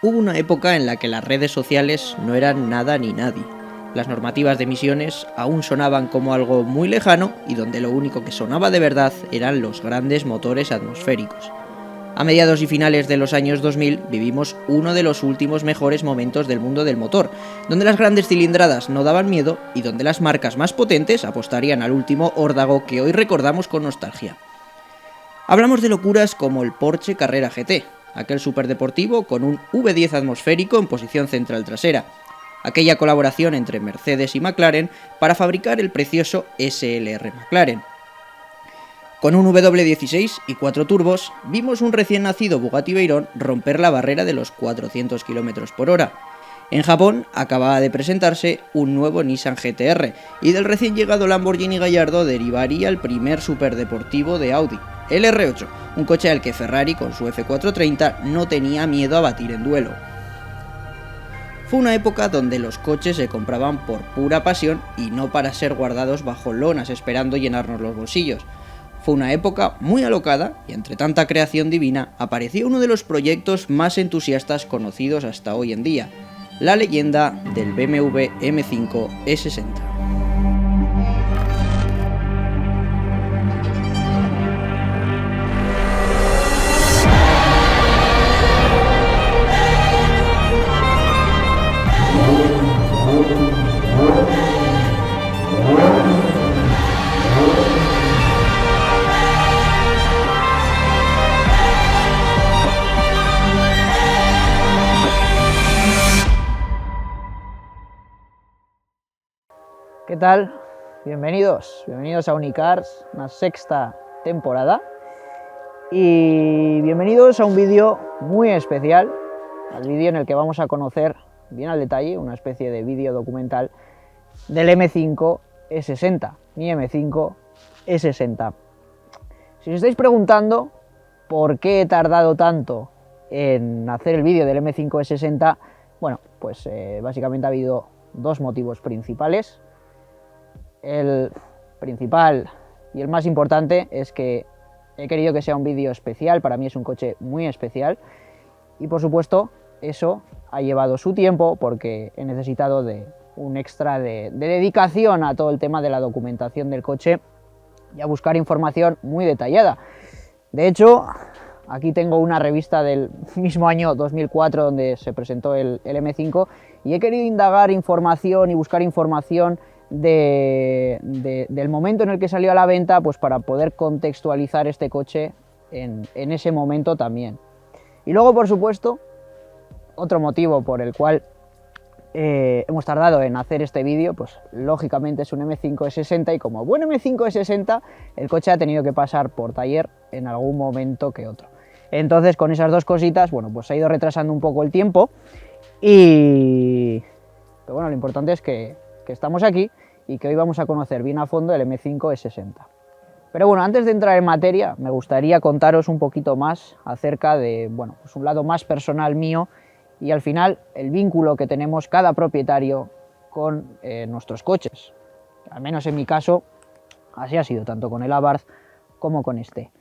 Hubo una época en la que las redes sociales no eran nada ni nadie. Las normativas de emisiones aún sonaban como algo muy lejano y donde lo único que sonaba de verdad eran los grandes motores atmosféricos. A mediados y finales de los años 2000 vivimos uno de los últimos mejores momentos del mundo del motor, donde las grandes cilindradas no daban miedo y donde las marcas más potentes apostarían al último órdago que hoy recordamos con nostalgia. Hablamos de locuras como el Porsche Carrera GT, aquel superdeportivo con un V10 atmosférico en posición central trasera, aquella colaboración entre Mercedes y McLaren para fabricar el precioso SLR McLaren. Con un W16 y 4 turbos, vimos un recién nacido Bugatti Veyron romper la barrera de los 400 km por hora. En Japón acababa de presentarse un nuevo Nissan GT-R y del recién llegado Lamborghini Gallardo derivaría el primer superdeportivo de Audi, el R8, un coche al que Ferrari con su F430 no tenía miedo a batir en duelo. Fue una época donde los coches se compraban por pura pasión y no para ser guardados bajo lonas esperando llenarnos los bolsillos. Fue una época muy alocada y entre tanta creación divina apareció uno de los proyectos más entusiastas conocidos hasta hoy en día, la leyenda del BMW M5 E60. ¿Qué tal? Bienvenidos a Unicars, una sexta temporada y bienvenidos a un vídeo muy especial, al vídeo en el que vamos a conocer bien al detalle una especie de vídeo documental del M5 E60, mi M5 E60. Si os estáis preguntando por qué he tardado tanto en hacer el vídeo del M5 E60, bueno, pues básicamente ha habido dos motivos principales. El principal y el más importante es que he querido que sea un vídeo especial, para mí es un coche muy especial y por supuesto eso ha llevado su tiempo porque he necesitado de un extra de dedicación a todo el tema de la documentación del coche y a buscar información muy detallada. De hecho, aquí tengo una revista del mismo año 2004 donde se presentó el M5 y he querido indagar información y buscar información del momento en el que salió a la venta, pues para poder contextualizar este coche en ese momento también. Y luego, por supuesto, otro motivo por el cual hemos tardado en hacer este vídeo, pues lógicamente es un M5 E60 y como buen M5 E60 el coche ha tenido que pasar por taller en algún momento que otro. Entonces con esas dos cositas, bueno, pues se ha ido retrasando un poco el tiempo pero bueno, lo importante es que estamos aquí y que hoy vamos a conocer bien a fondo el M5 E60. Pero bueno, antes de entrar en materia, me gustaría contaros un poquito más acerca de, bueno, pues un lado más personal mío y al final el vínculo que tenemos cada propietario con nuestros coches. Al menos en mi caso, así ha sido, tanto con el Abarth como con este.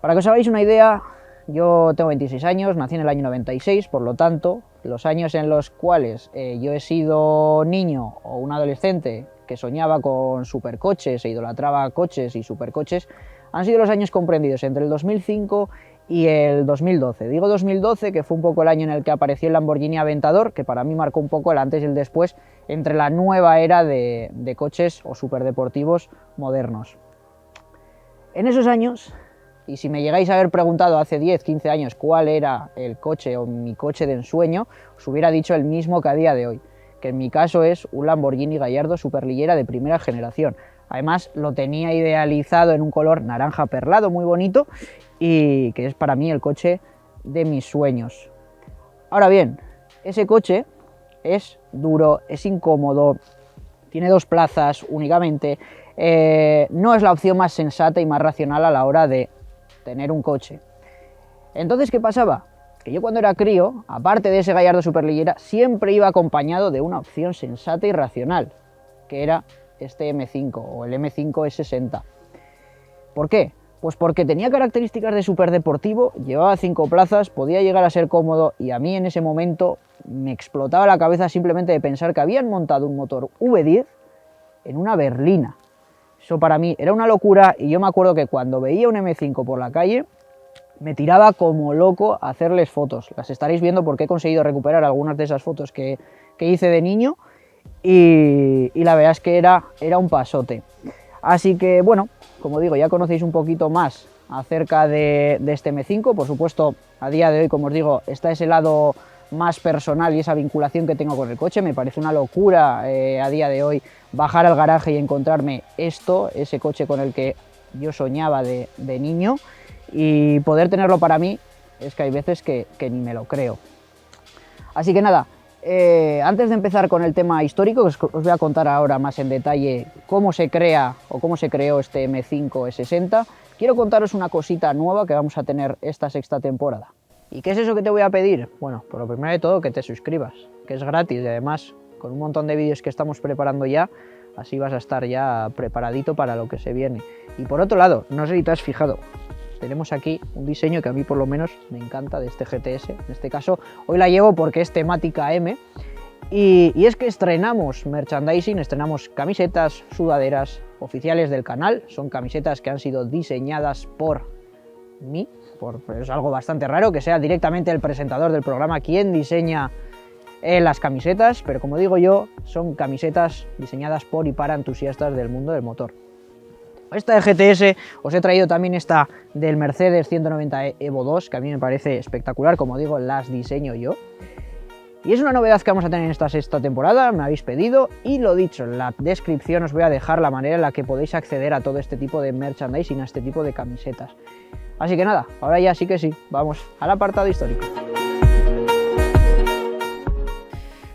Para que os hagáis una idea, yo tengo 26 años, nací en el año 96, por lo tanto, los años en los cuales yo he sido niño o un adolescente que soñaba con supercoches e idolatraba coches y supercoches, han sido los años comprendidos entre el 2005 y el 2012. Digo 2012, que fue un poco el año en el que apareció el Lamborghini Aventador, que para mí marcó un poco el antes y el después entre la nueva era de coches o superdeportivos modernos. En esos años, y si me llegáis a haber preguntado hace 10, 15 años cuál era el coche o mi coche de ensueño, os hubiera dicho el mismo que a día de hoy, que en mi caso es un Lamborghini Gallardo superlillera de primera generación. Además lo tenía idealizado en un color naranja perlado muy bonito y que es para mí el coche de mis sueños. Ahora bien, ese coche es duro, es incómodo, tiene dos plazas únicamente, no es la opción más sensata y más racional a la hora de tener un coche. Entonces, ¿qué pasaba? Que yo cuando era crío, aparte de ese Gallardo superlillera, siempre iba acompañado de una opción sensata y racional, que era este M5 o el M5 E60. ¿Por qué? Pues porque tenía características de superdeportivo, llevaba 5 plazas, podía llegar a ser cómodo y a mí en ese momento me explotaba la cabeza simplemente de pensar que habían montado un motor V10 en una berlina. Eso para mí era una locura y yo me acuerdo que cuando veía un M5 por la calle me tiraba como loco a hacerles fotos. Las estaréis viendo porque he conseguido recuperar algunas de esas fotos que hice de niño y la verdad es que era un pasote. Así que bueno, como digo, ya conocéis un poquito más acerca de este M5. Por supuesto, a día de hoy, como os digo, está ese lado más personal y esa vinculación que tengo con el coche. Me parece una locura a día de hoy bajar al garaje y encontrarme ese coche con el que yo soñaba de niño, y poder tenerlo para mí es que hay veces que ni me lo creo. Así que nada, antes de empezar con el tema histórico, os voy a contar ahora más en detalle cómo se crea o cómo se creó este M5 E60. Quiero contaros una cosita nueva que vamos a tener esta sexta temporada. ¿Y qué es eso que te voy a pedir? Bueno, por lo primero de todo, que te suscribas, que es gratis y además con un montón de vídeos que estamos preparando ya, así vas a estar ya preparadito para lo que se viene. Y por otro lado, no sé si te has fijado, tenemos aquí un diseño que a mí por lo menos me encanta de este GTS. En este caso hoy la llevo porque es temática M y es que estrenamos merchandising, estrenamos camisetas, sudaderas oficiales del canal. Son camisetas que han sido diseñadas por mí, es algo bastante raro que sea directamente el presentador del programa quien diseña las camisetas, pero como digo yo, son camisetas diseñadas por y para entusiastas del mundo del motor. Esta de GTS, os he traído también esta del Mercedes 190 Evo 2, que a mí me parece espectacular, como digo, las diseño yo. Y es una novedad que vamos a tener en esta sexta temporada, me habéis pedido, y lo dicho, en la descripción os voy a dejar la manera en la que podéis acceder a todo este tipo de merchandising, a este tipo de camisetas. Así que nada, ahora ya sí que sí, vamos al apartado histórico.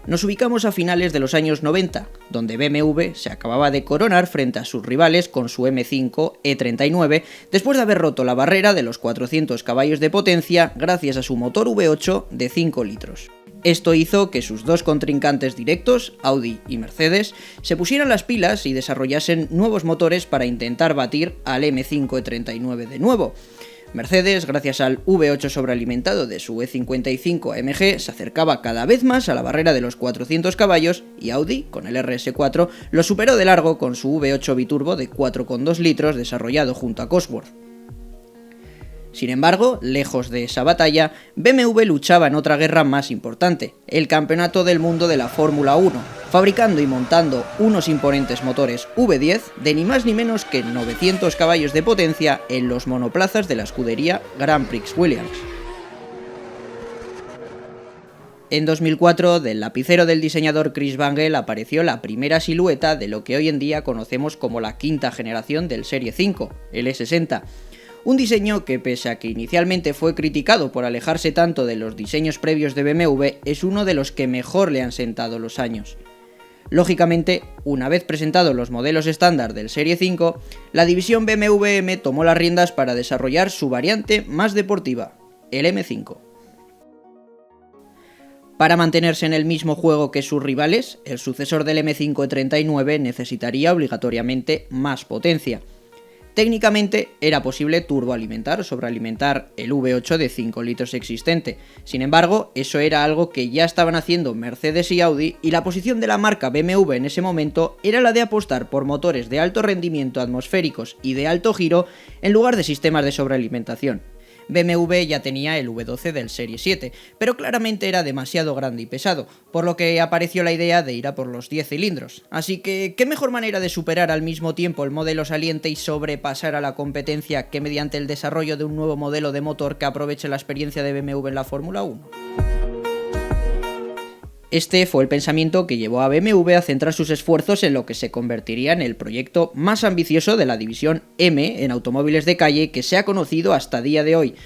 Nos ubicamos a finales de los años 90, donde BMW se acababa de coronar frente a sus rivales con su M5 E39, después de haber roto la barrera de los 400 caballos de potencia gracias a su motor V8 de 5 litros. Esto hizo que sus dos contrincantes directos, Audi y Mercedes, se pusieran las pilas y desarrollasen nuevos motores para intentar batir al M5 E39 de nuevo. Mercedes, gracias al V8 sobrealimentado de su E55 AMG, se acercaba cada vez más a la barrera de los 400 caballos y Audi, con el RS4, lo superó de largo con su V8 biturbo de 4,2 litros desarrollado junto a Cosworth. Sin embargo, lejos de esa batalla, BMW luchaba en otra guerra más importante, el Campeonato del Mundo de la Fórmula 1, fabricando y montando unos imponentes motores V10 de ni más ni menos que 900 caballos de potencia en los monoplazas de la escudería Grand Prix Williams. En 2004, del lapicero del diseñador Chris Bangle apareció la primera silueta de lo que hoy en día conocemos como la quinta generación del Serie 5, el E60. Un diseño que, pese a que inicialmente fue criticado por alejarse tanto de los diseños previos de BMW, es uno de los que mejor le han sentado los años. Lógicamente, una vez presentados los modelos estándar del Serie 5, la división BMW M tomó las riendas para desarrollar su variante más deportiva, el M5. Para mantenerse en el mismo juego que sus rivales, el sucesor del M5 E39 necesitaría obligatoriamente más potencia. Técnicamente era posible turboalimentar o sobrealimentar el V8 de 5 litros existente, sin embargo eso era algo que ya estaban haciendo Mercedes y Audi y la posición de la marca BMW en ese momento era la de apostar por motores de alto rendimiento atmosféricos y de alto giro en lugar de sistemas de sobrealimentación. BMW ya tenía el V12 del Serie 7, pero claramente era demasiado grande y pesado, por lo que apareció la idea de ir a por los 10 cilindros. Así que, ¿qué mejor manera de superar al mismo tiempo el modelo saliente y sobrepasar a la competencia que mediante el desarrollo de un nuevo modelo de motor que aproveche la experiencia de BMW en la Fórmula 1? Este fue el pensamiento que llevó a BMW a centrar sus esfuerzos en lo que se convertiría en el proyecto más ambicioso de la división M en automóviles de calle que se ha conocido hasta día de hoy.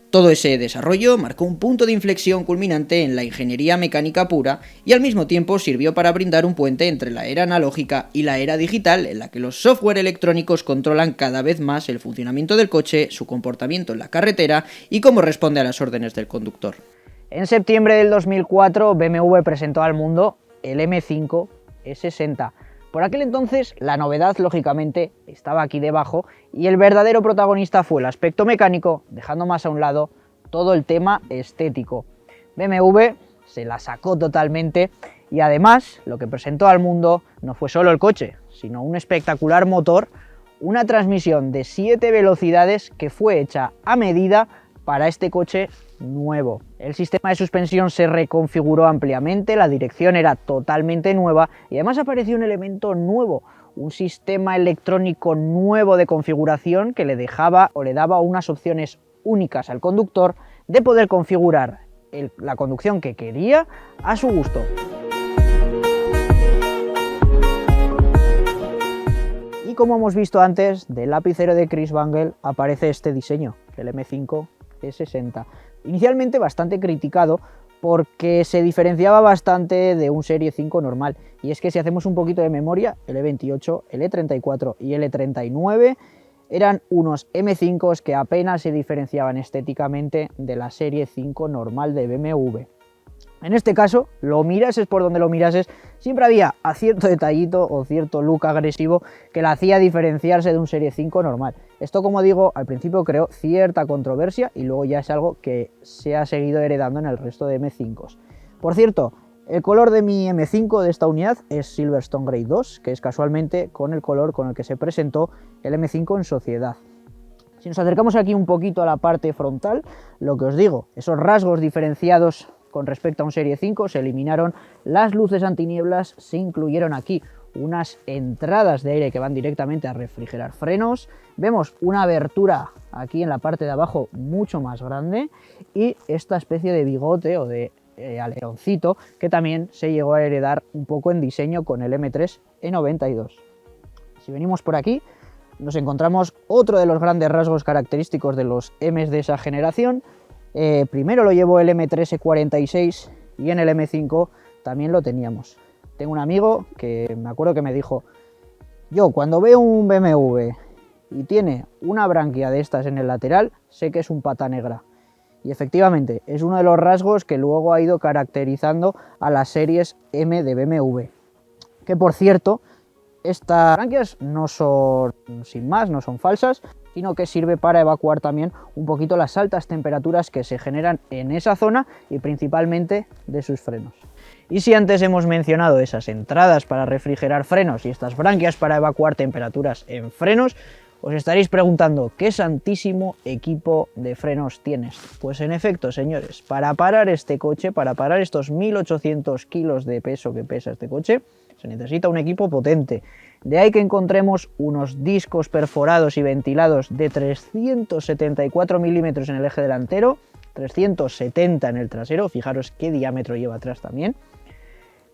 Todo ese desarrollo marcó un punto de inflexión culminante en la ingeniería mecánica pura y al mismo tiempo sirvió para brindar un puente entre la era analógica y la era digital en la que los software electrónicos controlan cada vez más el funcionamiento del coche, su comportamiento en la carretera y cómo responde a las órdenes del conductor. En septiembre del 2004, BMW presentó al mundo el M5 E60, Por aquel entonces la novedad lógicamente estaba aquí debajo y el verdadero protagonista fue el aspecto mecánico, dejando más a un lado todo el tema estético. BMW se la sacó totalmente y además lo que presentó al mundo no fue solo el coche, sino un espectacular motor, una transmisión de 7 velocidades que fue hecha a medida para este coche nuevo. El sistema de suspensión se reconfiguró ampliamente, la dirección era totalmente nueva y además apareció un elemento nuevo, un sistema electrónico nuevo de configuración que le dejaba o le daba unas opciones únicas al conductor de poder configurar la conducción que quería a su gusto. Y como hemos visto antes, del lapicero de Chris Bangle aparece este diseño, el M5 E60. Inicialmente bastante criticado porque se diferenciaba bastante de un Serie 5 normal. Y es que si hacemos un poquito de memoria, el E28, el E34 y el E39 eran unos M5s que apenas se diferenciaban estéticamente de la Serie 5 normal de BMW. En este caso, lo mirases por donde lo mirases, siempre había a cierto detallito o cierto look agresivo que la hacía diferenciarse de un Serie 5 normal. Esto, como digo, al principio creó cierta controversia y luego ya es algo que se ha seguido heredando en el resto de M5s. Por cierto, el color de mi M5 de esta unidad es Silverstone Grey 2, que es casualmente con el color con el que se presentó el M5 en sociedad. Si nos acercamos aquí un poquito a la parte frontal, lo que os digo, esos rasgos diferenciados con respecto a un Serie 5, se eliminaron las luces antinieblas, se incluyeron aquí unas entradas de aire que van directamente a refrigerar frenos, vemos una abertura aquí en la parte de abajo mucho más grande y esta especie de bigote o de aleroncito que también se llegó a heredar un poco en diseño con el M3 E92. Si venimos por aquí nos encontramos otro de los grandes rasgos característicos de los M's de esa generación. Primero lo llevó el M3 E46 y en el M5 también lo teníamos. Tengo un amigo que me acuerdo que me dijo: yo cuando veo un BMW y tiene una branquia de estas en el lateral, sé que es un pata negra. Y efectivamente, es uno de los rasgos que luego ha ido caracterizando a las series M de BMW. Que por cierto, estas branquias no son, sin más, no son falsas, sino que sirve para evacuar también un poquito las altas temperaturas que se generan en esa zona y principalmente de sus frenos. Y si antes hemos mencionado esas entradas para refrigerar frenos y estas branquias para evacuar temperaturas en frenos, os estaréis preguntando ¿qué santísimo equipo de frenos tienes? Pues en efecto, señores, para parar este coche, para parar estos 1800 kilos de peso que pesa este coche, se necesita un equipo potente. De ahí que encontremos unos discos perforados y ventilados de 374 milímetros en el eje delantero, 370 en el trasero, fijaros qué diámetro lleva atrás también,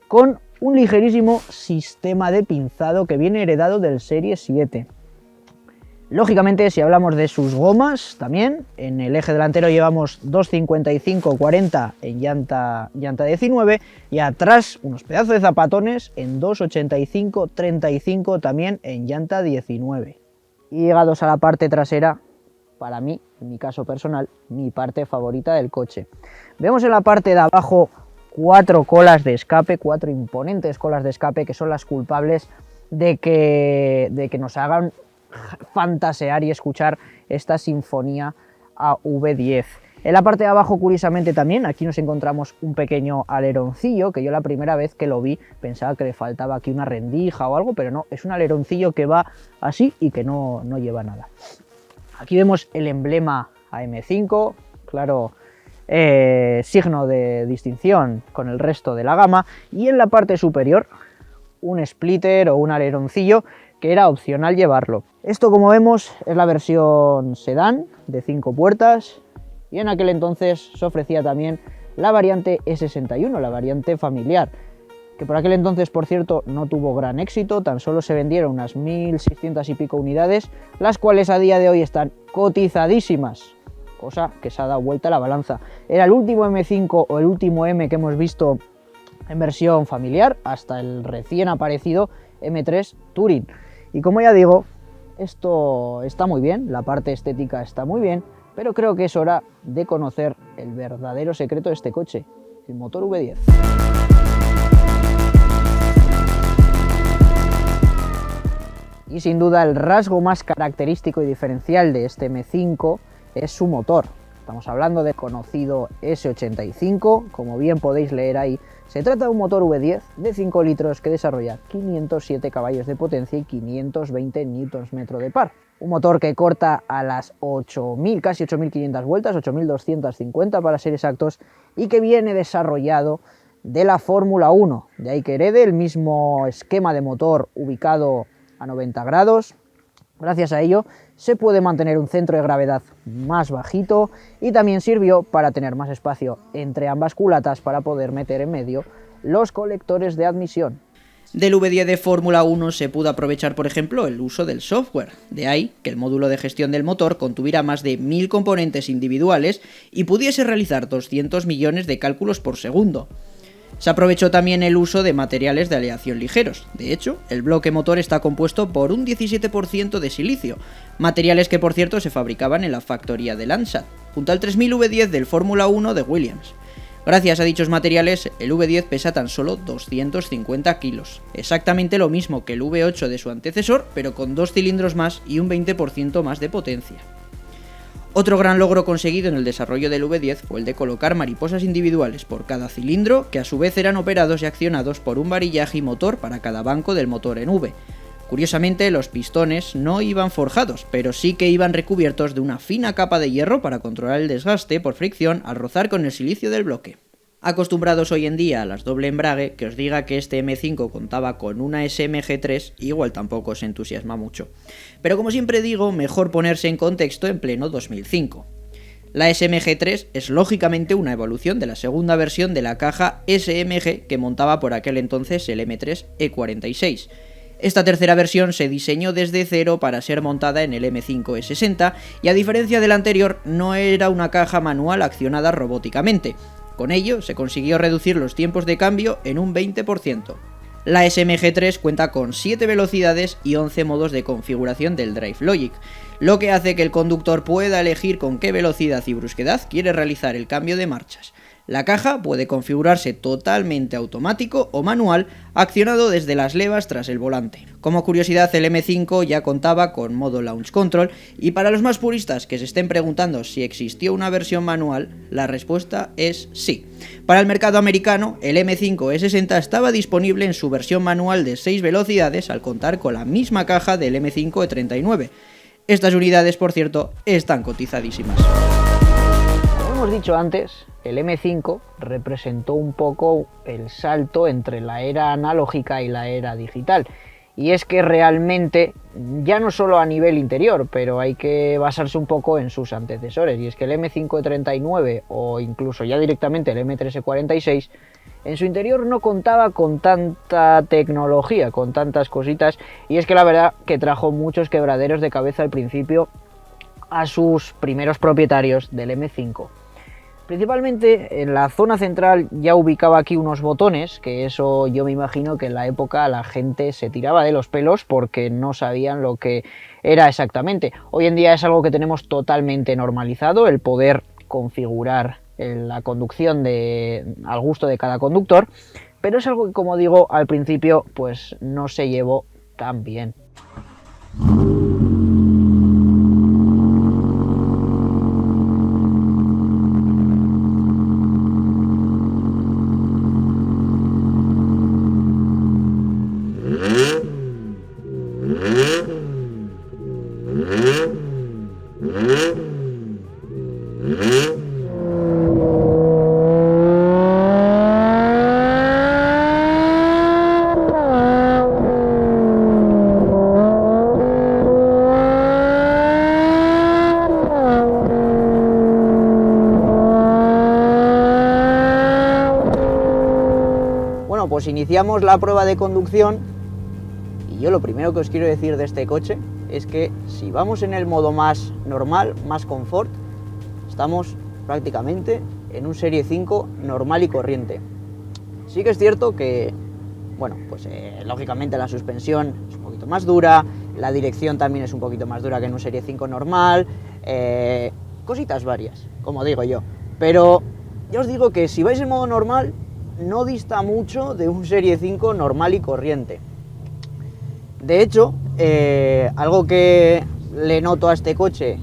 con un ligerísimo sistema de pinzado que viene heredado del Serie 7. Lógicamente, si hablamos de sus gomas, también en el eje delantero llevamos 255-40 en llanta 19 y atrás unos pedazos de zapatones en 285-35 también en llanta 19. Y llegados a la parte trasera, para mí, en mi caso personal, mi parte favorita del coche. Vemos en la parte de abajo 4 colas de escape, 4 imponentes colas de escape que son las culpables de que nos hagan fantasear y escuchar esta sinfonía a V10. En la parte de abajo, curiosamente también, aquí nos encontramos un pequeño aleroncillo, que yo la primera vez que lo vi pensaba que le faltaba aquí una rendija o algo, pero no, es un aleroncillo que va así y que no lleva nada. Aquí vemos el emblema AM5, claro, signo de distinción con el resto de la gama, y en la parte superior un splitter o un aleroncillo que era opcional llevarlo. Esto, como vemos, es la versión sedán de 5 puertas y en aquel entonces se ofrecía también la variante E61, la variante familiar, que por aquel entonces, por cierto, no tuvo gran éxito, tan solo se vendieron unas 1600 y pico unidades, las cuales a día de hoy están cotizadísimas, cosa que se ha dado vuelta a la balanza. Era el último M5 o el último M que hemos visto en versión familiar, hasta el recién aparecido M3 Touring. Y como ya digo, esto está muy bien, la parte estética está muy bien, pero creo que es hora de conocer el verdadero secreto de este coche, el motor V10. Y sin duda el rasgo más característico y diferencial de este M5 es su motor. Estamos hablando del conocido S85, como bien podéis leer ahí. Se trata de un motor V10 de 5 litros que desarrolla 507 caballos de potencia y 520 Nm de par. Un motor que corta a las 8.000, casi 8.500 vueltas, 8.250 para ser exactos, y que viene desarrollado de la Fórmula 1. De ahí que herede el mismo esquema de motor ubicado a 90 grados. Gracias a ello se puede mantener un centro de gravedad más bajito y también sirvió para tener más espacio entre ambas culatas para poder meter en medio los colectores de admisión. Del V10 de Fórmula 1 se pudo aprovechar, por ejemplo, el uso del software. De ahí que el módulo de gestión del motor contuviera más de 1000 componentes individuales y pudiese realizar 200 millones de cálculos por segundo. Se aprovechó también el uso de materiales de aleación ligeros. De hecho, el bloque motor está compuesto por un 17% de silicio, materiales que por cierto se fabricaban en la factoría de Lansat, junto al 3000 V10 del Fórmula 1 de Williams. Gracias a dichos materiales, el V10 pesa tan solo 250 kilos, exactamente lo mismo que el V8 de su antecesor, pero con 2 cilindros más y un 20% más de potencia. Otro gran logro conseguido en el desarrollo del V10 fue el de colocar mariposas individuales por cada cilindro, que a su vez eran operados y accionados por un varillaje y motor para cada banco del motor en V. Curiosamente, los pistones no iban forjados, pero sí que iban recubiertos de una fina capa de hierro para controlar el desgaste por fricción al rozar con el silicio del bloque. Acostumbrados hoy en día a las doble embrague, que os diga que este M5 contaba con una SMG3 igual tampoco os entusiasma mucho. Pero como siempre digo, mejor ponerse en contexto en pleno 2005. La SMG3 es lógicamente una evolución de la segunda versión de la caja SMG que montaba por aquel entonces el M3 E46. Esta tercera versión se diseñó desde cero para ser montada en el M5 E60 y a diferencia de la anterior no era una caja manual accionada robóticamente. Con ello se consiguió reducir los tiempos de cambio en un 20%. La SMG3 cuenta con 7 velocidades y 11 modos de configuración del Drive Logic, lo que hace que el conductor pueda elegir con qué velocidad y brusquedad quiere realizar el cambio de marchas. La caja puede configurarse totalmente automático o manual, accionado desde las levas tras el volante. Como curiosidad, el M5 ya contaba con modo Launch Control, y para los más puristas que se estén preguntando si existió una versión manual, la respuesta es sí. Para el mercado americano, el M5 E60 estaba disponible en su versión manual de 6 velocidades al contar con la misma caja del M5 E39. Estas unidades, por cierto, están cotizadísimas. Como hemos dicho antes, el M5 representó un poco el salto entre la era analógica y la era digital. Y es que realmente, ya no solo a nivel interior, pero hay que basarse un poco en sus antecesores. Y es que el M5 E39 o incluso ya directamente el M3 E46, en su interior no contaba con tanta tecnología, con tantas cositas. Y es que la verdad que trajo muchos quebraderos de cabeza al principio a sus primeros propietarios del M5. Principalmente en la zona central ya ubicaba aquí unos botones, que eso yo me imagino que en la época la gente se tiraba de los pelos porque no sabían lo que era exactamente. Hoy en día es algo que tenemos totalmente normalizado, el poder configurar la conducción al gusto de cada conductor, pero es algo que, como digo, al principio pues no se llevó tan bien. Pues iniciamos la prueba de conducción y yo lo primero que os quiero decir de este coche es que si vamos en el modo más normal, más confort, estamos prácticamente en un Serie 5 normal y corriente. Sí que es cierto que, bueno, pues lógicamente la suspensión es un poquito más dura, la dirección también es un poquito más dura que en un Serie 5 normal, cositas varias, como digo yo, pero ya os digo que si vais en modo normal no dista mucho de un Serie 5 normal y corriente. De hecho, algo que le noto a este coche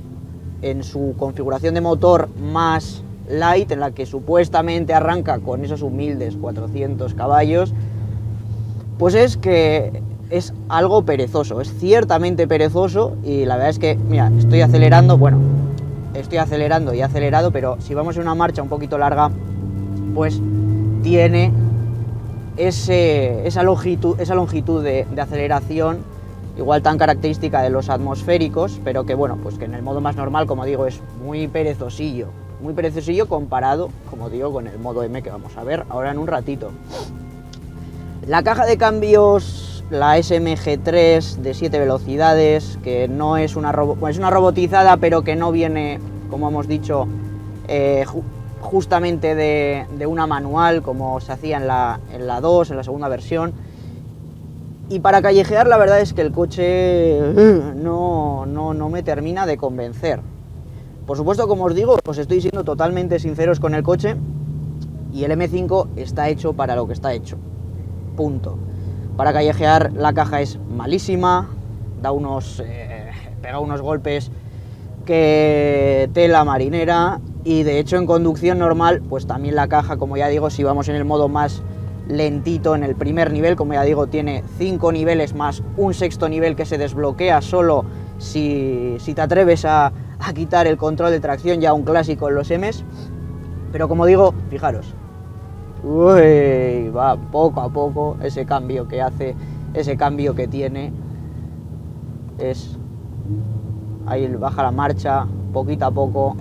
en su configuración de motor más light, en la que supuestamente arranca con esos humildes 400 caballos, pues es que es algo perezoso, es ciertamente perezoso. Y la verdad es que, mira, estoy acelerando y he acelerado, pero si vamos en una marcha un poquito larga, pues tiene esa longitud de aceleración, igual tan característica de los atmosféricos, pero que bueno, pues que en el modo más normal, como digo, es muy perezosillo comparado, como digo, con el modo M, que vamos a ver ahora en un ratito. La caja de cambios, la SMG3 de 7 velocidades, que no es una robotizada, pero que no viene, como hemos dicho, justamente de una manual, como se hacía en la 2, en la segunda versión. Y para callejear, la verdad es que el coche no me termina de convencer. Por supuesto, como os digo, os estoy siendo totalmente sinceros con el coche, y el M5 está hecho para lo que está hecho. Punto. Para callejear la caja es malísima, pega unos golpes que tela marinera, y de hecho en conducción normal, pues también la caja, como ya digo, si vamos en el modo más lentito, en el primer nivel, como ya digo, tiene 5 niveles más un sexto nivel que se desbloquea solo si te atreves a quitar el control de tracción, ya un clásico en los M's. Pero como digo, fijaros, va poco a poco ese cambio que hace, ese cambio que tiene, es ahí baja la marcha poquito a poco.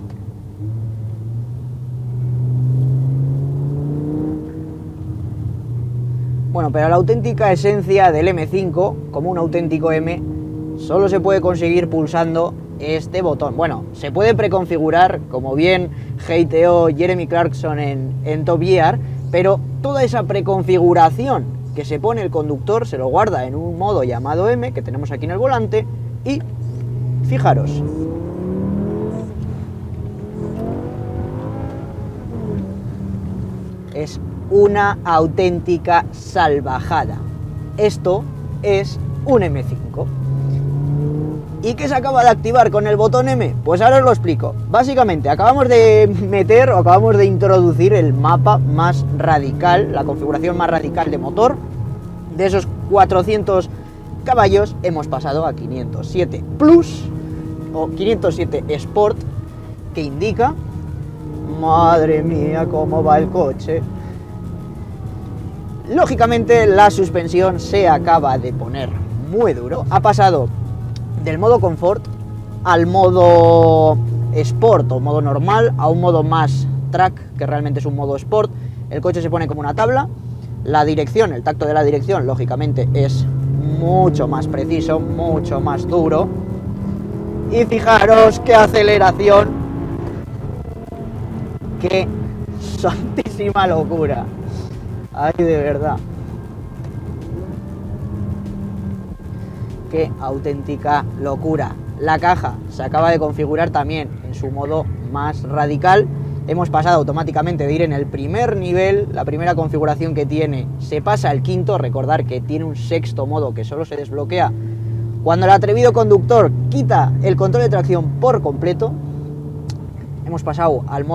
Bueno, pero la auténtica esencia del M5, como un auténtico M, solo se puede conseguir pulsando este botón. Bueno, se puede preconfigurar, como bien hateó Jeremy Clarkson en Top Gear, pero toda esa preconfiguración que se pone el conductor se lo guarda en un modo llamado M, que tenemos aquí en el volante, y fijaros, es una auténtica salvajada. Esto es un M5. ¿Y qué se acaba de activar con el botón M? Pues ahora os lo explico. Básicamente acabamos de introducir el mapa más radical, la configuración más radical de motor. De esos 400 caballos hemos pasado a 507 Plus o 507 Sport, que indica, madre mía, cómo va el coche. Lógicamente la suspensión se acaba de poner muy duro. Ha pasado del modo confort al modo sport o modo normal, a un modo más track, que realmente es un modo sport. El coche se pone como una tabla. La dirección, el tacto de la dirección, lógicamente es mucho más preciso, mucho más duro. Y fijaros qué aceleración, qué santísima locura. Ay, de verdad. Qué auténtica locura. La caja se acaba de configurar también en su modo más radical. Hemos pasado automáticamente de ir en el primer nivel, la primera configuración que tiene, se pasa al quinto. Recordar que tiene un sexto modo que solo se desbloquea cuando el atrevido conductor quita el control de tracción por completo. Hemos pasado al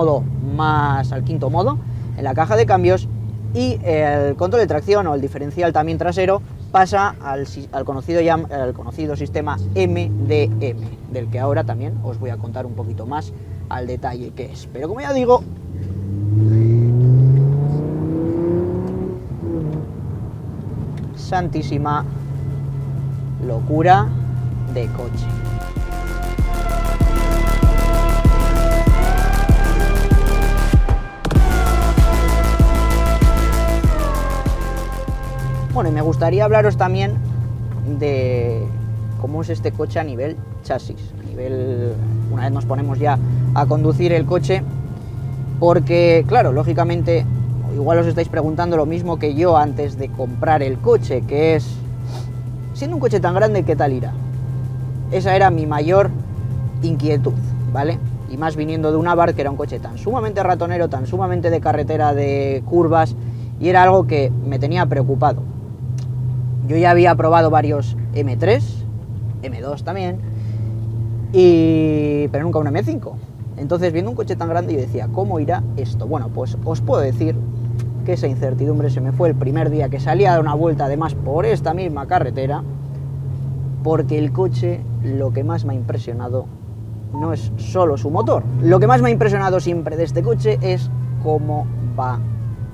quinto modo en la caja de cambios, y el control de tracción o el diferencial también trasero pasa al conocido sistema MDM, del que ahora también os voy a contar un poquito más al detalle qué es. Pero como ya digo, santísima locura de coche. Bueno, y me gustaría hablaros también de cómo es este coche a nivel chasis, una vez nos ponemos ya a conducir el coche, porque claro, lógicamente, igual os estáis preguntando lo mismo que yo antes de comprar el coche, que es, siendo un coche tan grande, ¿qué tal irá? Esa era mi mayor inquietud, ¿vale? Y más viniendo de un Abarth, que era un coche tan sumamente ratonero, tan sumamente de carretera, de curvas, y era algo que me tenía preocupado. Yo ya había probado varios M3, M2 también, pero nunca un M5. Entonces, viendo un coche tan grande, yo decía, ¿cómo irá esto? Bueno, pues os puedo decir que esa incertidumbre se me fue el primer día que salí a dar una vuelta, además por esta misma carretera, porque el coche, lo que más me ha impresionado no es solo su motor. Lo que más me ha impresionado siempre de este coche es cómo va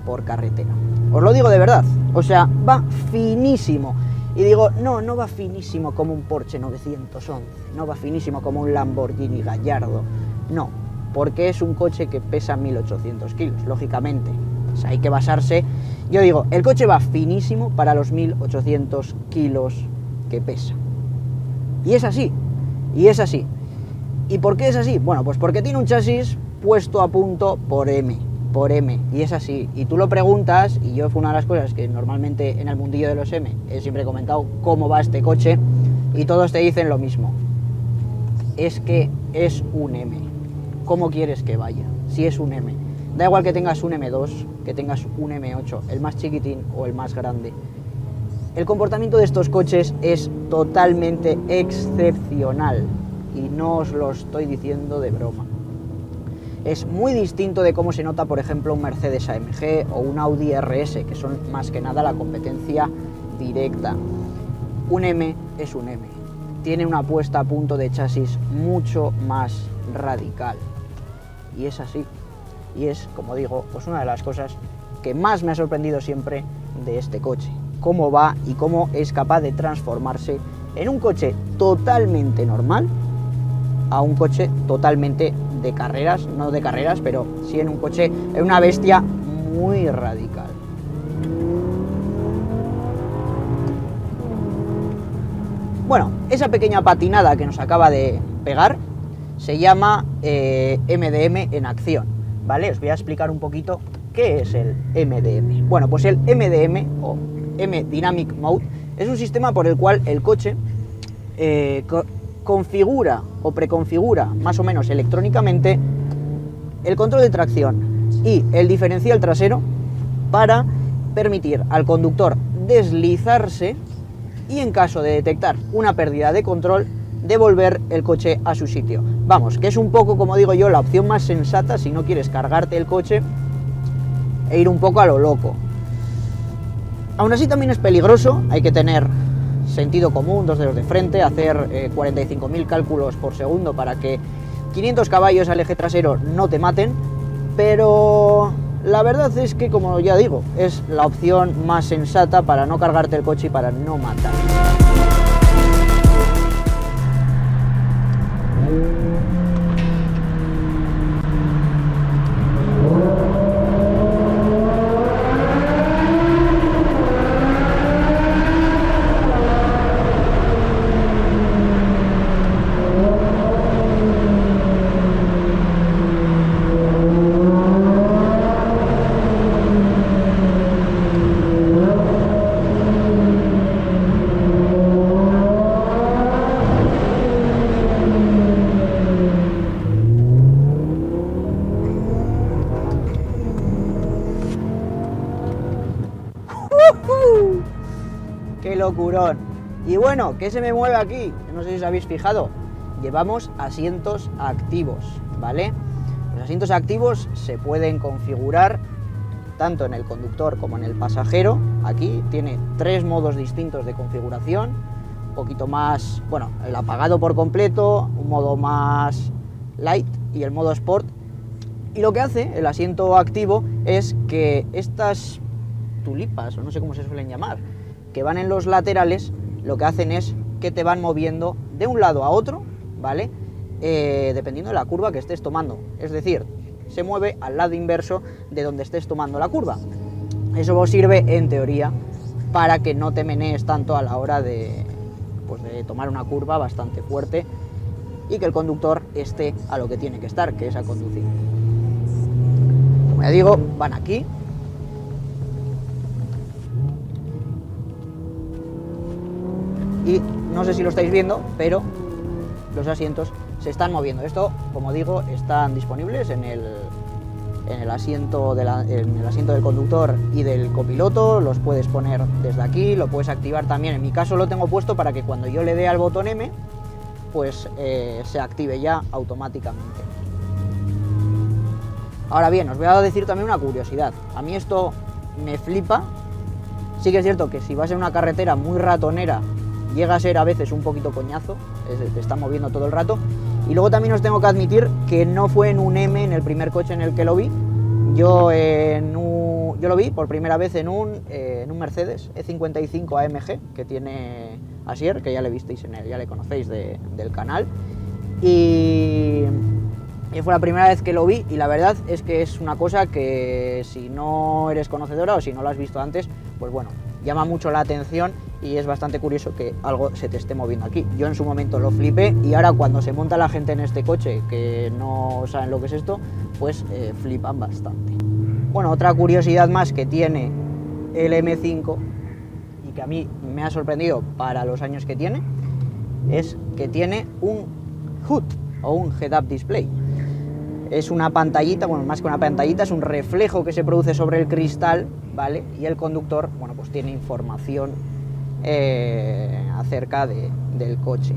por carretera. Os lo digo de verdad, o sea, va finísimo. Y digo, no va finísimo como un Porsche 911, no va finísimo como un Lamborghini Gallardo, no, porque es un coche que pesa 1800 kilos, lógicamente. O sea, hay que basarse. Yo digo, el coche va finísimo para los 1800 kilos que pesa. Y es así, y es así. ¿Y por qué es así? Bueno, pues porque tiene un chasis puesto a punto por M, y es así. Y tú lo preguntas, y yo fue una de las cosas que normalmente en el mundillo de los M he siempre comentado cómo va este coche, y todos te dicen lo mismo. Es que es un M. ¿Cómo quieres que vaya? Si es un M. Da igual que tengas un M2, que tengas un M8, el más chiquitín o el más grande. El comportamiento de estos coches es totalmente excepcional, y no os lo estoy diciendo de broma. Es muy distinto de cómo se nota, por ejemplo, un Mercedes AMG o un Audi RS, que son más que nada la competencia directa. Un M es un M. Tiene una puesta a punto de chasis mucho más radical. Y es así. Y es, como digo, pues una de las cosas que más me ha sorprendido siempre de este coche. Cómo va y cómo es capaz de transformarse en un coche totalmente normal a un coche totalmente de carreras, no de carreras, pero sí en un coche, en una bestia muy radical. Bueno, esa pequeña patinada que nos acaba de pegar se llama MDM en acción, ¿vale? Os voy a explicar un poquito qué es el MDM. Bueno, pues el MDM o M Dynamic Mode es un sistema por el cual el coche configura o preconfigura más o menos electrónicamente el control de tracción y el diferencial trasero para permitir al conductor deslizarse y, en caso de detectar una pérdida de control, devolver el coche a su sitio. Vamos, que es un poco, como digo yo, la opción más sensata si no quieres cargarte el coche e ir un poco a lo loco. Aún así también es peligroso, hay que tener sentido común, dos dedos de frente, hacer 45.000 cálculos por segundo para que 500 caballos al eje trasero no te maten, pero la verdad es que, como ya digo, es la opción más sensata para no cargarte el coche y para no matar. ¡Qué locurón! Y bueno, ¿qué se me mueve aquí? No sé si os habéis fijado. Llevamos asientos activos, ¿vale? Los asientos activos se pueden configurar tanto en el conductor como en el pasajero. Aquí tiene 3 modos distintos de configuración. Un poquito más, bueno, el apagado por completo, un modo más light y el modo sport. Y lo que hace el asiento activo es que estas tulipas, o no sé cómo se suelen llamar, que van en los laterales, lo que hacen es que te van moviendo de un lado a otro, ¿vale? Dependiendo de la curva que estés tomando. Es decir, se mueve al lado inverso de donde estés tomando la curva. Eso sirve, en teoría, para que no te menees tanto a la hora de tomar una curva bastante fuerte y que el conductor esté a lo que tiene que estar, que es a conducir. Como ya digo, van aquí. Y no sé si lo estáis viendo, pero los asientos se están moviendo. Esto, como digo, están disponibles en en el asiento del conductor y del copiloto, los puedes poner desde aquí, lo puedes activar también. En mi caso lo tengo puesto para que cuando yo le dé al botón M, pues se active ya automáticamente. Ahora bien, os voy a decir también una curiosidad. A mí esto me flipa. Sí que es cierto que si vas en una carretera muy ratonera, llega a ser a veces un poquito coñazo, te está moviendo todo el rato. Y luego también os tengo que admitir que no fue en un M, en el primer coche en el que lo vi. Yo lo vi por primera vez en un Mercedes E55 AMG que tiene Asier, que ya le visteis ya le conocéis del canal. Y fue la primera vez que lo vi, y la verdad es que es una cosa que si no eres conocedora o si no lo has visto antes, pues bueno, llama mucho la atención y es bastante curioso que algo se te esté moviendo aquí. Yo en su momento lo flipé, y ahora cuando se monta la gente en este coche que no saben lo que es esto, pues flipan bastante. Bueno, otra curiosidad más que tiene el M5 y que a mí me ha sorprendido para los años que tiene, es que tiene un HUD o un Head-Up Display. Es una pantallita, bueno, más que una pantallita, es un reflejo que se produce sobre el cristal, ¿vale? Y el conductor, bueno, pues tiene información acerca del coche.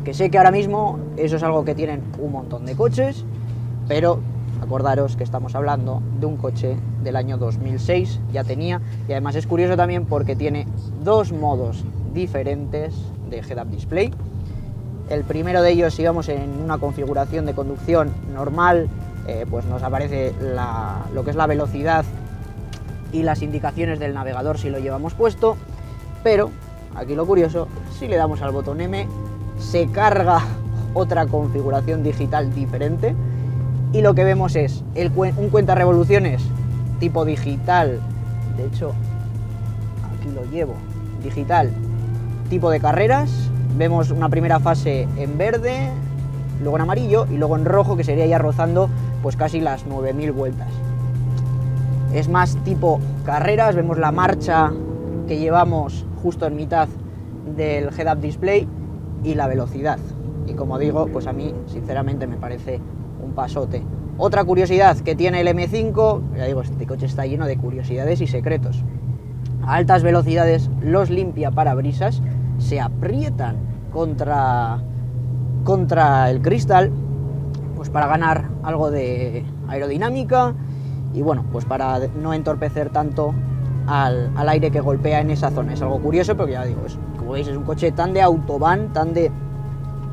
Que sé que ahora mismo eso es algo que tienen un montón de coches, pero acordaros que estamos hablando de un coche del año 2006, ya tenía, y además es curioso también porque tiene dos modos diferentes de Head-Up Display. El primero de ellos, si vamos en una configuración de conducción normal, pues nos aparece lo que es la velocidad y las indicaciones del navegador si lo llevamos puesto, pero aquí lo curioso, si le damos al botón M, se carga otra configuración digital diferente, y lo que vemos es un cuenta revoluciones tipo digital, de hecho aquí lo llevo, digital tipo de carreras. Vemos una primera fase en verde, luego en amarillo y luego en rojo, que sería ya rozando pues casi las 9000 vueltas. Es más tipo carreras, vemos la marcha que llevamos justo en mitad del Head-Up Display y la velocidad. Y como digo, pues a mí sinceramente me parece un pasote. Otra curiosidad que tiene el M5, ya digo, este coche está lleno de curiosidades y secretos. A altas velocidades los limpiaparabrisas se aprietan contra el cristal, pues para ganar algo de aerodinámica y bueno, pues para no entorpecer tanto al aire que golpea en esa zona. Es algo curioso, porque ya digo, como veis, es un coche tan de autobahn, tan de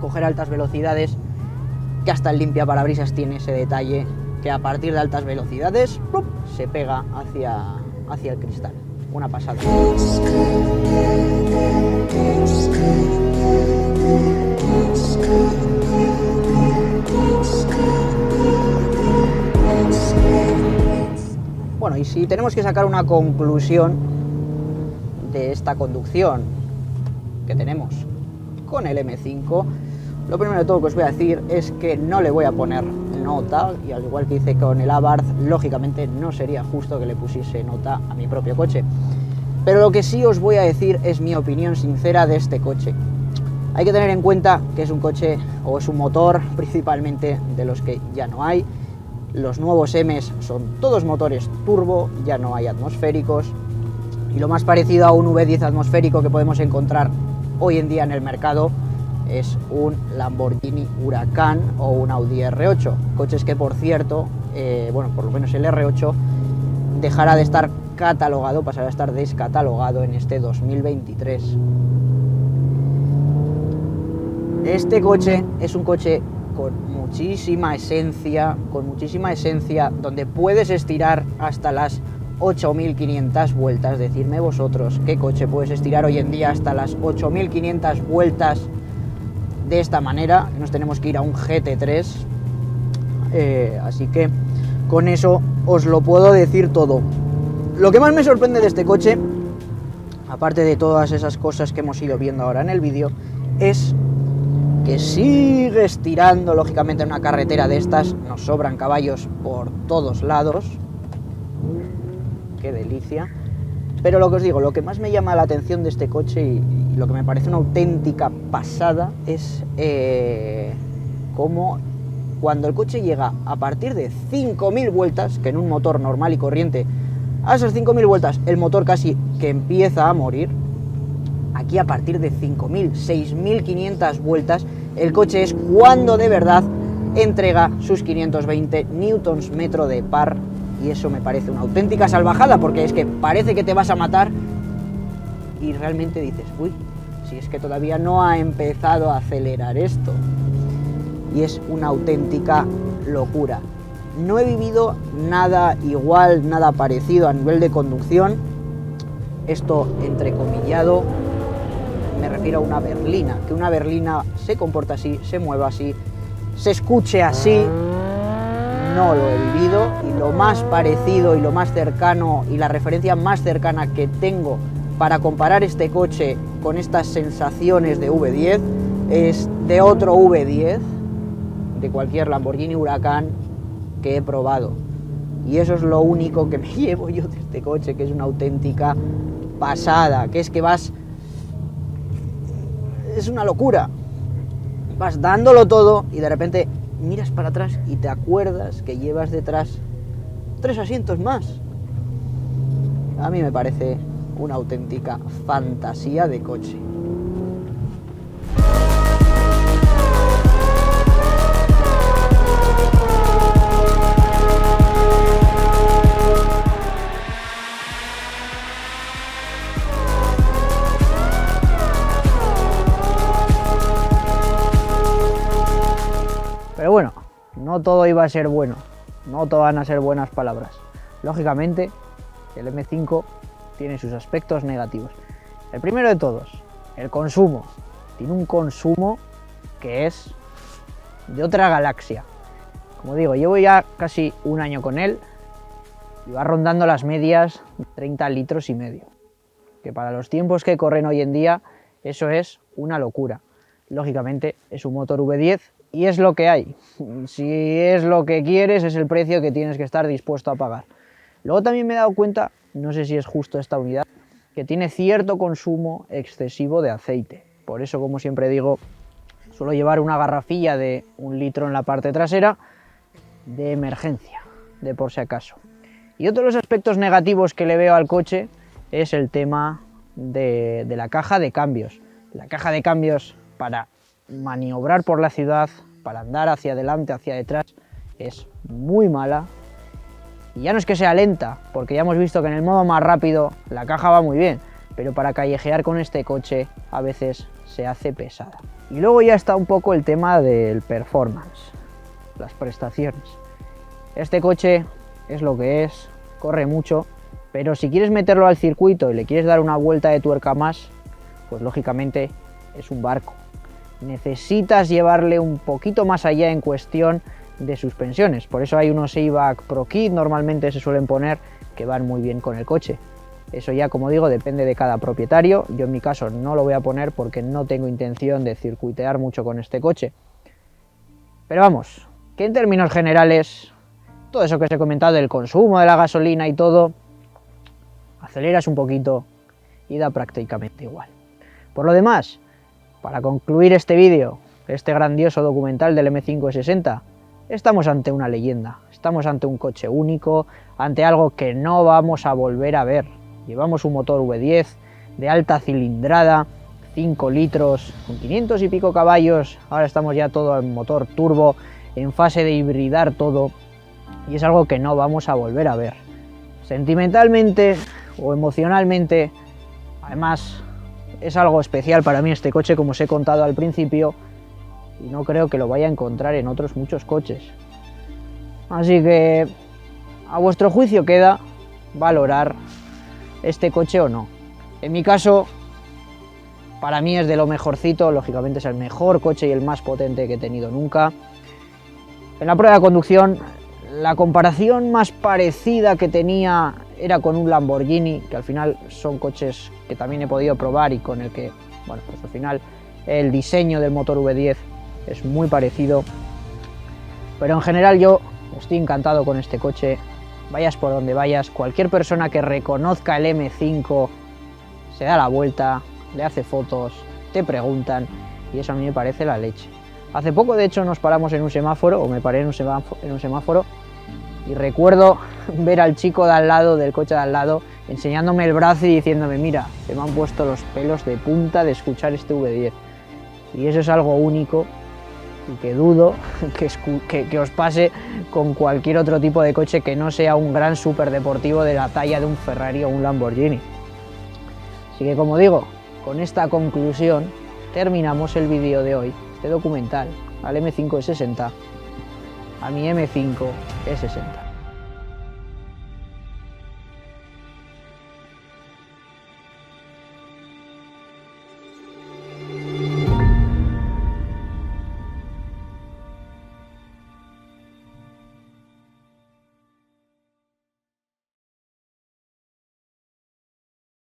coger altas velocidades, que hasta el limpiaparabrisas tiene ese detalle que a partir de altas velocidades ¡plup!, se pega hacia el cristal. Una pasada. Bueno, y si tenemos que sacar una conclusión de esta conducción que tenemos con el M5, lo primero de todo que os voy a decir es que no le voy a poner nota, y al igual que hice con el Abarth, lógicamente no sería justo que le pusiese nota a mi propio coche. Pero lo que sí os voy a decir es mi opinión sincera de este coche. Hay que tener en cuenta que es un coche, o es un motor principalmente, de los que ya no hay. Los nuevos M's son todos motores turbo, ya no hay atmosféricos, y lo más parecido a un V10 atmosférico que podemos encontrar hoy en día en el mercado es un Lamborghini Huracán o un Audi R8, coches que, por cierto, bueno, por lo menos el R8 dejará de estar catalogado, pasará a estar descatalogado en este 2023. Este coche es un coche con muchísima esencia, donde puedes estirar hasta las 8500 vueltas. Decidme vosotros qué coche puedes estirar hoy en día hasta las 8500 vueltas de esta manera. Nos tenemos que ir a un GT3, así que con eso os lo puedo decir todo. Lo que más me sorprende de este coche, aparte de todas esas cosas que hemos ido viendo ahora en el vídeo, es que sigue estirando. Lógicamente en una carretera de estas nos sobran caballos por todos lados. Qué delicia. Pero lo que os digo, lo que más me llama la atención de este coche y lo que me parece una auténtica pasada es cómo cuando el coche llega a partir de 5.000 vueltas, que en un motor normal y corriente, a esas 5.000 vueltas el motor casi que empieza a morir, aquí a partir de 5.000, 6.500 vueltas, el coche es cuando de verdad entrega sus 520 Nm de par, y eso me parece una auténtica salvajada, porque es que parece que te vas a matar y realmente dices, uy, si es que todavía no ha empezado a acelerar esto. Y es una auténtica locura. No he vivido nada igual, nada parecido a nivel de conducción. Esto entrecomillado, me refiero a una berlina, que una berlina se comporta así, se mueva así, se escuche así. No lo he vivido, y lo más parecido y lo más cercano y la referencia más cercana que tengo para comparar este coche con estas sensaciones de V10 es de otro V10, de cualquier Lamborghini Huracán que he probado. Y eso es lo único que me llevo yo de este coche, que es una auténtica pasada, que es que vas... es una locura. Vas dándolo todo y de repente miras para atrás y te acuerdas que llevas detrás 3 asientos más. A mí me parece una auténtica fantasía de coche. Pero bueno, no todo iba a ser bueno, no todo van a ser buenas palabras. Lógicamente, el M5 tiene sus aspectos negativos. El primero de todos, el consumo. Tiene un consumo que es de otra galaxia. Como digo, llevo ya casi un año con él y va rondando las medias de 30 litros y medio. Que para los tiempos que corren hoy en día, eso es una locura. Lógicamente, es un motor V10 y es lo que hay. Si es lo que quieres, es el precio que tienes que estar dispuesto a pagar. Luego también me he dado cuenta, no sé si es justo esta unidad, que tiene cierto consumo excesivo de aceite. Por eso, como siempre digo, suelo llevar una garrafilla de 1 litro en la parte trasera de emergencia, de por si acaso. Y otro de los aspectos negativos que le veo al coche es el tema de la caja de cambios. La caja de cambios para maniobrar por la ciudad, para andar hacia adelante, hacia detrás, es muy mala. Y ya no es que sea lenta, porque ya hemos visto que en el modo más rápido la caja va muy bien, pero para callejear con este coche a veces se hace pesada. Y luego ya está un poco el tema del performance, las prestaciones. Este coche es lo que es, corre mucho, pero si quieres meterlo al circuito y le quieres dar una vuelta de tuerca más, pues lógicamente es un barco. Necesitas llevarle un poquito más allá en cuestión de suspensiones, por eso hay unos Eibach Pro Kit, normalmente se suelen poner, que van muy bien con el coche. Eso ya, como digo, depende de cada propietario. Yo en mi caso no lo voy a poner porque no tengo intención de circuitear mucho con este coche. Pero vamos, que en términos generales, todo eso que os he comentado del consumo de la gasolina y todo, aceleras un poquito y da prácticamente igual. Por lo demás, para concluir este vídeo, este grandioso documental del M560, estamos ante una leyenda, estamos ante un coche único, ante algo que no vamos a volver a ver. Llevamos un motor V10 de alta cilindrada, 5 litros, con 500 y pico caballos, ahora estamos ya todo en motor turbo, en fase de hibridar todo, y es algo que no vamos a volver a ver. Sentimentalmente o emocionalmente, además, es algo especial para mí este coche, como os he contado al principio, y no creo que lo vaya a encontrar en otros muchos coches. Así que a vuestro juicio queda valorar este coche o no. En mi caso, para mí es de lo mejorcito, lógicamente es el mejor coche y el más potente que he tenido nunca. En la prueba de conducción, la comparación más parecida que tenía era con un Lamborghini, que al final son coches que también he podido probar y con el que, bueno, pues al final el diseño del motor V10 es muy parecido. Pero en general yo estoy encantado con este coche, vayas por donde vayas, cualquier persona que reconozca el M5 se da la vuelta, le hace fotos, te preguntan, y eso a mí me parece la leche. Hace poco, de hecho, nos paramos en un semáforo, o me paré en un semáforo, y recuerdo ver al chico de al lado, del coche de al lado, enseñándome el brazo y diciéndome, mira, se me han puesto los pelos de punta de escuchar este V10. Y eso es algo único y que dudo que os pase con cualquier otro tipo de coche que no sea un gran superdeportivo de la talla de un Ferrari o un Lamborghini. Así que, como digo, con esta conclusión terminamos el vídeo de hoy, este documental al M5 E60, a mi M5 E60.